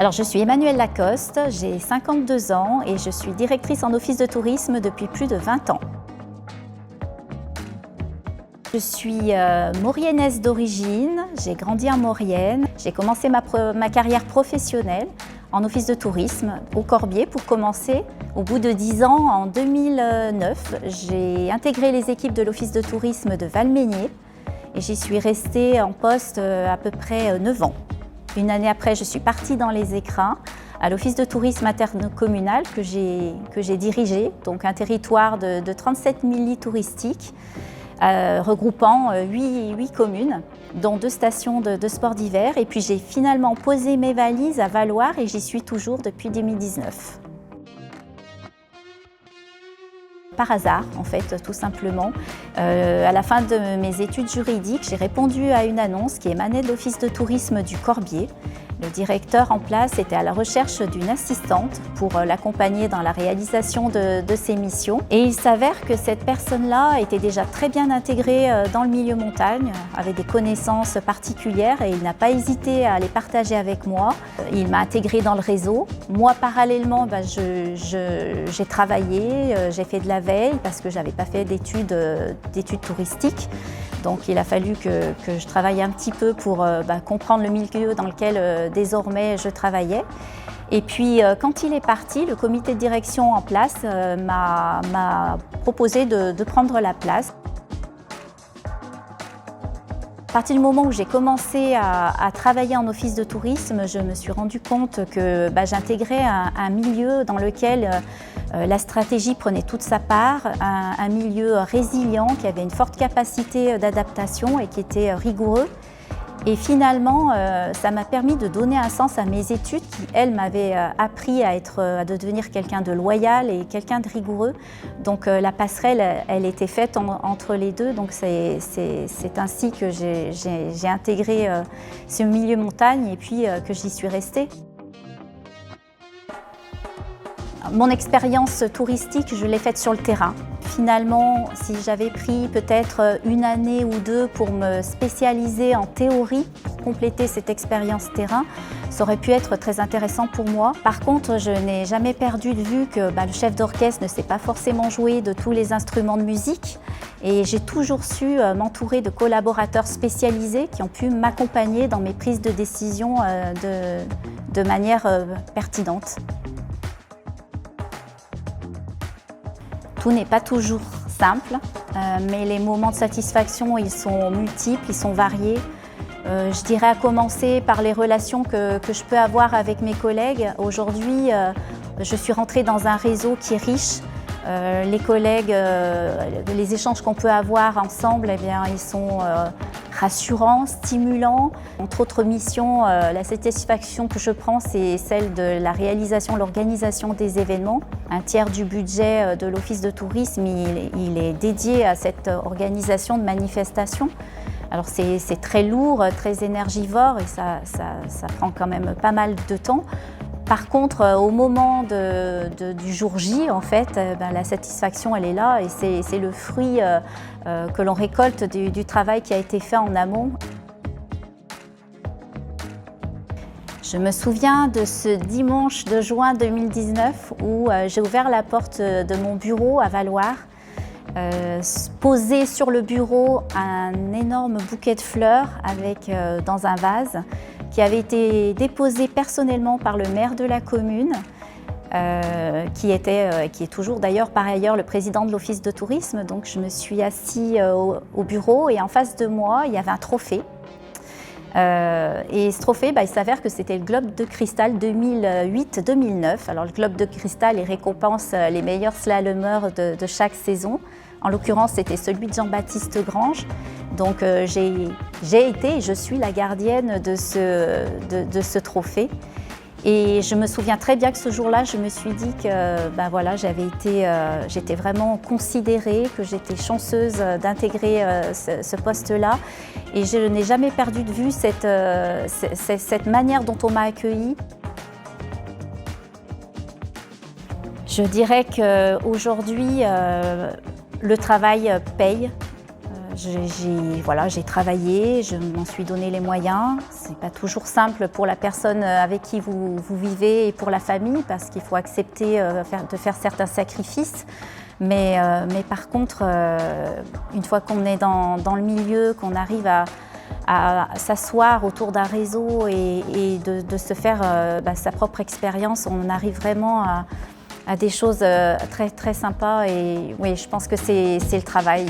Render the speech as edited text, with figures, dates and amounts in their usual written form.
Alors, je suis Emmanuelle Lacoste, j'ai 52 ans et je suis directrice en office de tourisme depuis plus de 20 ans. Je suis mauriennaise d'origine, j'ai grandi en Maurienne. J'ai commencé ma carrière professionnelle en office de tourisme au Corbier pour commencer. Au bout de 10 ans, en 2009, j'ai intégré les équipes de l'office de tourisme de Valmeinier et j'y suis restée en poste à peu près 9 ans. Une année après, je suis partie dans les Écrins, à l'office de tourisme intercommunal que j'ai dirigé, donc un territoire de 37 000 lits touristiques, regroupant 8 communes, dont 2 stations de sport d'hiver. Et puis j'ai finalement posé mes valises à Valloire et j'y suis toujours depuis 2019. Par hasard, en fait, tout simplement. À la fin de mes études juridiques, j'ai répondu à une annonce qui émanait de l'office de tourisme du Corbier. Le directeur en place était à la recherche d'une assistante pour l'accompagner dans la réalisation de ses missions. Et il s'avère que cette personne-là était déjà très bien intégrée dans le milieu montagne, avait des connaissances particulières et il n'a pas hésité à les partager avec moi. Il m'a intégrée dans le réseau. Moi, parallèlement, j'ai travaillé, j'ai fait de la veille parce que je n'avais pas fait d'études touristiques. Donc il a fallu que je travaille un petit peu pour comprendre le milieu dans lequel désormais je travaillais. Et puis quand il est parti, le comité de direction en place m'a proposé de prendre la place. À partir du moment où j'ai commencé à travailler en office de tourisme, je me suis rendu compte que j'intégrais un milieu dans lequel la stratégie prenait toute sa part, un milieu résilient qui avait une forte capacité d'adaptation et qui était rigoureux. Et finalement, ça m'a permis de donner un sens à mes études qui, elles, m'avaient appris à devenir quelqu'un de loyal et quelqu'un de rigoureux. Donc la passerelle, elle était faite entre les deux. Donc c'est ainsi que j'ai intégré ce milieu montagne et puis que j'y suis restée. Mon expérience touristique, je l'ai faite sur le terrain. Finalement, si j'avais pris peut-être une année ou 2 pour me spécialiser en théorie, pour compléter cette expérience terrain, ça aurait pu être très intéressant pour moi. Par contre, je n'ai jamais perdu de vue que le chef d'orchestre ne sait pas forcément jouer de tous les instruments de musique. Et j'ai toujours su m'entourer de collaborateurs spécialisés qui ont pu m'accompagner dans mes prises de décision de manière pertinente. Tout n'est pas toujours simple, mais les moments de satisfaction, ils sont multiples, ils sont variés. Je dirais à commencer par les relations que je peux avoir avec mes collègues. Aujourd'hui, je suis rentrée dans un réseau qui est riche. Les collègues, les échanges qu'on peut avoir ensemble, ils sont rassurants, stimulants. Entre autres missions, la satisfaction que je prends, c'est celle de la réalisation, l'organisation des événements. Un tiers du budget de l'office de tourisme, il est dédié à cette organisation de manifestations. Alors c'est très lourd, très énergivore et ça prend quand même pas mal de temps. Par contre, au moment du jour J, en fait, la satisfaction, elle est là et c'est le fruit que l'on récolte du travail qui a été fait en amont. Je me souviens de ce dimanche de juin 2019 où j'ai ouvert la porte de mon bureau à Valloire. Posé sur le bureau un énorme bouquet de fleurs dans un vase qui avait été déposé personnellement par le maire de la commune, qui est toujours d'ailleurs par ailleurs le président de l'office de tourisme. Donc je me suis assise au bureau et en face de moi il y avait un trophée. Et ce trophée, il s'avère que c'était le Globe de Cristal 2008-2009. Alors le Globe de Cristal, il récompense les meilleurs slalomeurs de chaque saison. En l'occurrence, c'était celui de Jean-Baptiste Grange. Donc j'ai été et je suis la gardienne de ce trophée. Et je me souviens très bien que ce jour-là, je me suis dit que j'étais vraiment considérée, que j'étais chanceuse d'intégrer ce poste-là. Et je n'ai jamais perdu de vue cette manière dont on m'a accueillie. Je dirais qu'aujourd'hui, le travail paye. J'ai travaillé, je m'en suis donné les moyens. C'est pas toujours simple pour la personne avec qui vous vivez et pour la famille parce qu'il faut accepter de faire certains sacrifices. Mais par contre, une fois qu'on est dans le milieu, qu'on arrive à s'asseoir autour d'un réseau et de se faire sa propre expérience, on arrive vraiment à des choses très, très sympas. Et oui, je pense que c'est le travail.